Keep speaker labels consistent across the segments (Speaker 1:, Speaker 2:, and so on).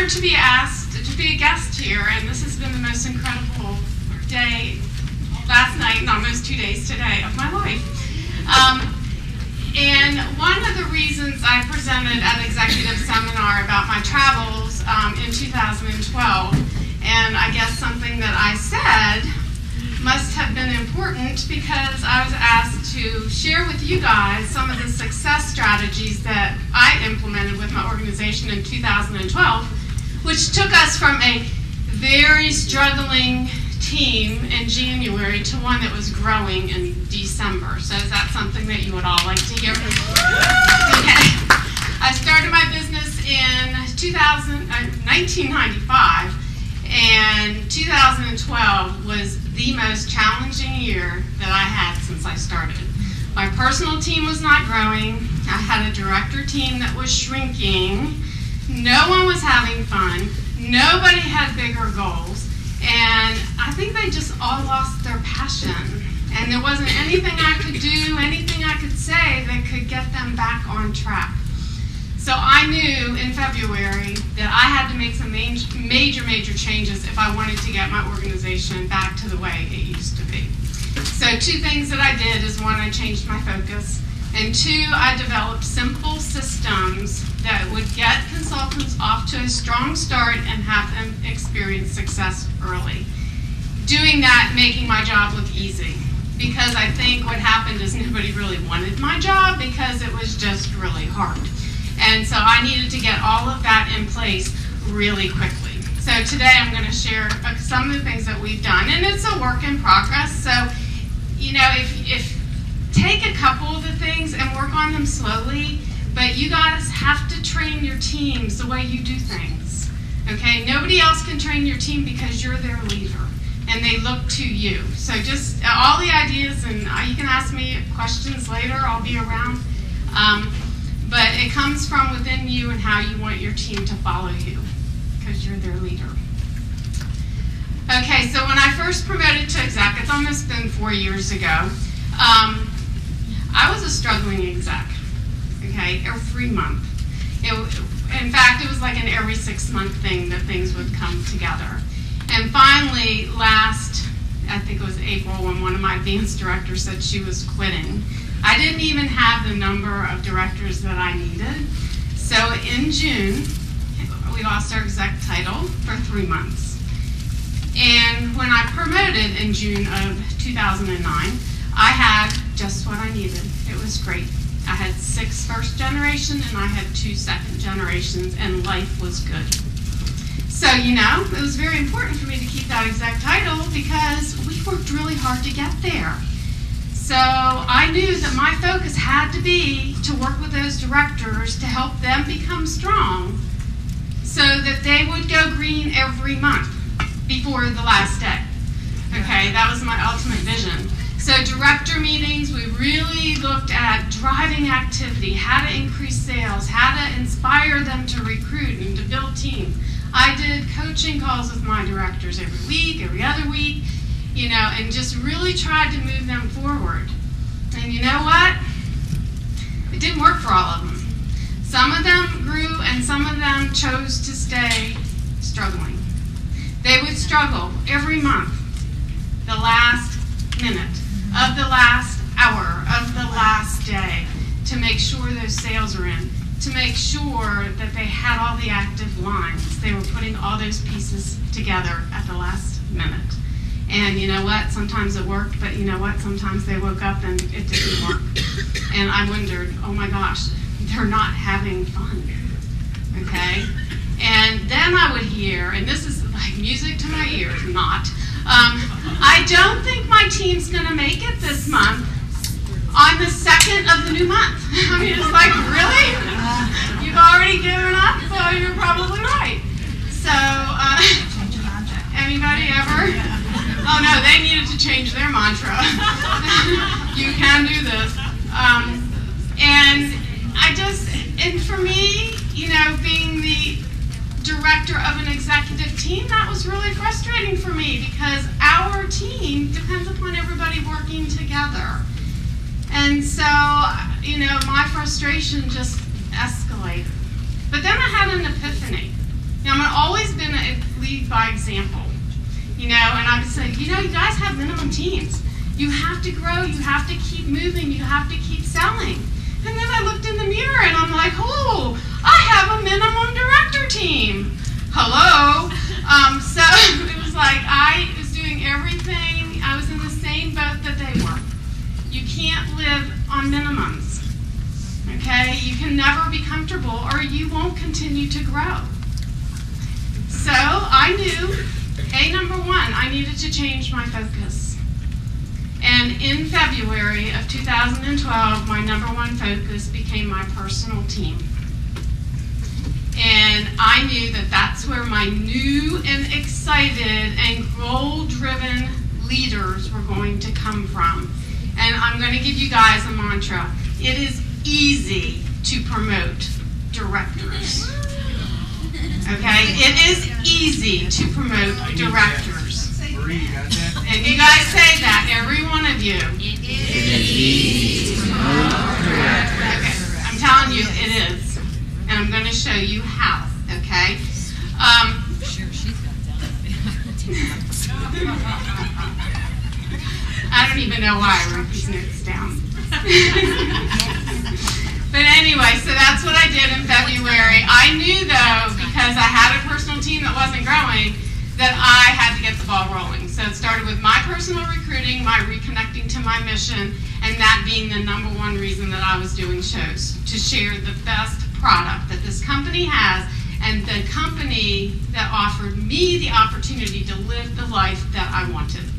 Speaker 1: honored to be asked to be a guest here, and this has been the most incredible day, last night and almost 2 days today, of my life. And one of the reasons I presented at an executive seminar about my travels in 2012, and I guess something that I said must have been important because I was asked to share with you guys some of the success strategies that I implemented with my organization in 2012, which took us from a very struggling team in January to one that was growing in December. So is that something that you would all like to hear? Okay. I started my business in 1995, and 2012 was the most challenging year that I had since I started. My personal team was not growing. I had a director team that was shrinking. No one was having fun. Nobody had bigger goals. And I think they just all lost their passion. And there wasn't anything I could do, anything I could say that could get them back on track. So I knew in February that I had to make some major changes if I wanted to get my organization back to the way it used to be. So 2 things that I did is, 1, I changed my focus, and 2, I developed simple systems that would get consultants off to a strong start and have them experience success early. Doing that, making my job look easy. Because I think what happened is nobody really wanted my job because it was just really hard. And so I needed to get all of that in place really quickly. So today I'm going to share some of the things that we've done, and it's a work in progress. So, you know, if take a couple of the things and work on them slowly, but you guys have to train your teams the way you do things. Okay? Nobody else can train your team because you're their leader, and they look to you. So just all the ideas, and you can ask me questions later. I'll be around. But it comes from within you and how you want your team to follow you, because you're their leader. Okay, so when I first promoted to exec, it's almost been 4 years ago, I was a struggling exec, okay, every month. In fact, it was like an every 6-month thing that things would come together. And finally, I think it was April, when one of my advanced directors said she was quitting, I didn't even have the number of directors that I needed. So in June, we lost our exec title for 3 months. And when I promoted in June of 2009, I had just what I needed. It was great. I had 6 first generation and I had 2 second generations, and life was good. So, you know, it was very important for me to keep that exec title because we worked really hard to get there. So I knew that my focus had to be to work with those directors to help them become strong so that they would go green every month before the last day. Okay, that was my ultimate vision. So director meetings, we really looked at driving activity, how to increase sales, how to inspire them to recruit and to build teams. I did coaching calls with my directors every week, every other week, you know, and just really tried to move them forward. And you know what? It didn't work for all of them. Some of them grew and some of them chose to stay struggling. They would struggle every month, the last minute of the last hour of the last day, to make sure those sales were in, to make sure that they had all the active lines. They were putting all those pieces together at the last minute. And you know what? Sometimes it worked, but you know what? Sometimes they woke up and it didn't work. And I wondered, oh my gosh, they're not having fun. Okay? And then I would hear, and this is like music to my ears, not, I don't think my team's going to make it this month on the 2nd of the new month. I mean, it's like, really? You've already given up? So you're probably right. So, anybody ever? Oh no, they needed to change their mantra. You can do this. And for me, you know, being the director of an executive team, that was really frustrating for me because our team depends upon everybody working together. And so, you know, my frustration just escalated. But then I had an epiphany. Now, I've always been a lead by example, and I would say, you guys have minimum teams. You have to grow, you have to keep moving, you have to keep selling. And then I looked in the mirror and I'm like, oh, I have a minimum director team. Hello. So it was like I was doing everything. I was in the same boat that they were. You can't live on minimums. Okay? You can never be comfortable or you won't continue to grow. So I knew, number one, I needed to change my focus. And in February of 2012, my number one focus became my personal team. And I knew that that's where my new and excited and goal-driven leaders were going to come from. And I'm going to give you guys a mantra. It is easy to promote directors. Okay? It is easy to promote directors. And you guys say that, every one of you. It is easy to promote directors. Okay. I'm telling you, it is. And I'm going to show you how, okay? Sure, she's got I don't even know why I wrote these notes down. But anyway, so that's what I did in February. I knew, though, because I had a personal team that wasn't growing, that I had to get the ball rolling. So it started with my personal recruiting, my reconnecting to my mission, and that being the number one reason that I was doing shows, to share the best product that this company has and the company that offered me the opportunity to live the life that I wanted.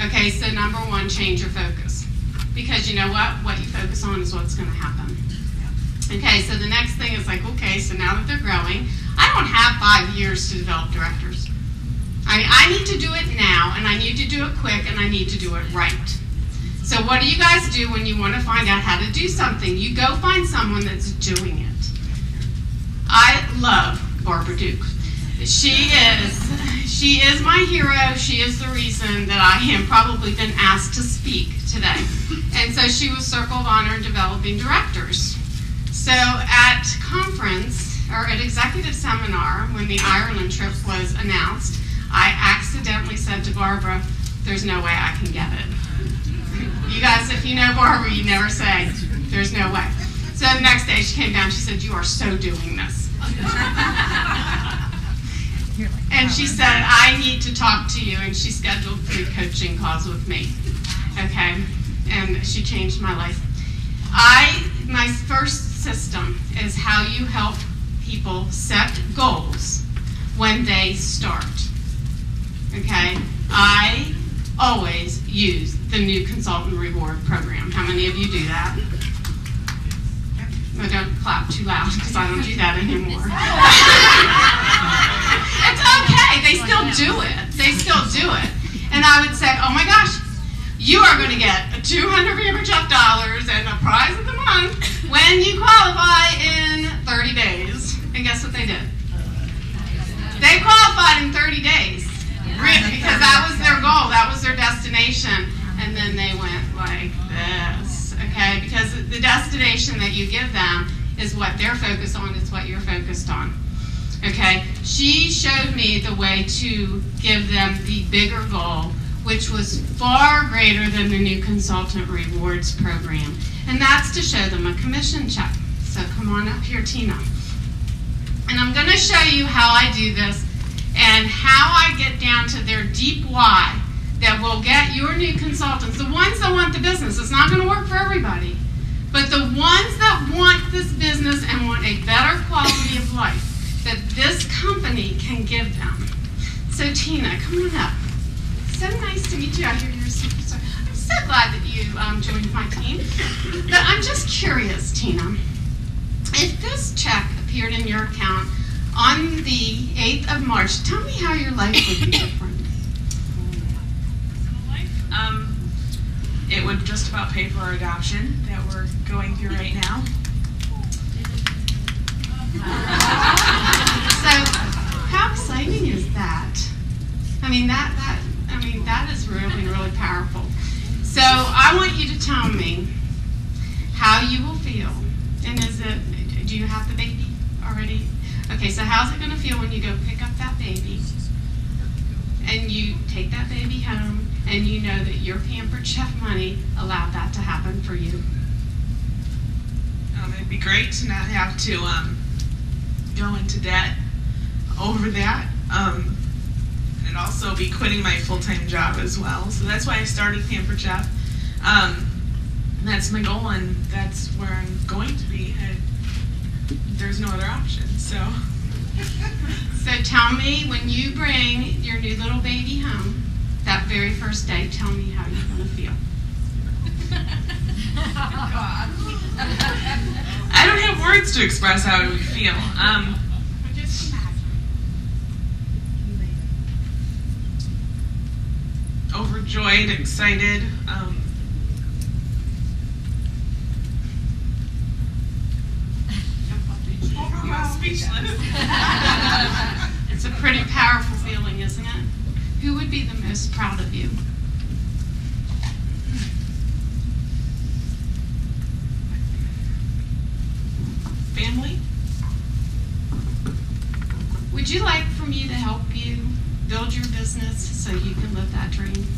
Speaker 1: Okay, so number one, change your focus. Because you know what? What you focus on is what's going to happen. Okay, so the next thing is like, okay, so now that they're growing, I don't have 5 years to develop directors. I need to do it now, and I need to do it quick, and I need to do it right. So what do you guys do when you want to find out how to do something? You go find someone that's doing it. I love Barbara Duke. She is my hero. She is the reason that I am probably been asked to speak today. And so she was Circle of Honor in Developing Directors. So at conference, or at executive seminar, when the Ireland trip was announced, I accidentally said to Barbara, there's no way I can get it. You guys, if you know Barbara, you never say, there's no way. So the next day she came down, she said, you are so doing this. And she said, I need to talk to you, and she scheduled 3 coaching calls with me. Okay, and she changed my life. My first system is how you help people set goals when they start. Okay, I always use the new consultant reward program. How many of you do that? No, don't clap too loud because I don't do that anymore. It's okay. They still do it. They still do it. And I would say, oh my gosh, you are going to get $200 and a prize of the month when you qualify in 30 days. And guess what they did? They qualified in 30 days. Because that was their goal. That was their destination. And then they went like this. Okay? Because the destination that you give them is what they're focused on. It's what you're focused on. Okay? She showed me the way to give them the bigger goal, which was far greater than the new consultant rewards program. And that's to show them a commission check. So come on up here, Tina. And I'm going to show you how I do this and how I get down to their deep why that will get your new consultants, the ones that want the business. It's not going to work for everybody. But the ones that want this business and want a better quality of life that this company can give them. So Tina, come on up. So nice to meet you. I hear you're a superstar. I'm so glad that you joined my team. But I'm just curious, Tina. If this check appeared in your account on the 8th of March, tell me how your life would be different.
Speaker 2: It would just about pay for our adoption that we're going through right now.
Speaker 1: So, how exciting is that? I mean, that is really, really powerful. So, I want you to tell me how you will feel. And do you have the baby already? Okay, so how's it going to feel when you go pick up that baby and you take that baby home and you know that your Pampered Chef money allowed that to happen for you?
Speaker 2: It'd be great to not have to go into debt over that. And it'd also be quitting my full-time job as well. So that's why I started Pampered Chef. That's my goal, and that's where I'm going to be. There's no other option. So
Speaker 1: tell me, when you bring your new little baby home, that very first day, tell me how you're going to feel.
Speaker 2: I don't have words to express how I would feel.
Speaker 1: Just imagine.
Speaker 2: Overjoyed, excited. Speechless.
Speaker 1: It's a pretty powerful feeling, isn't it? Who would be the most proud of you?
Speaker 2: Family?
Speaker 1: Would you like for me to help you build your business so you can live that dream?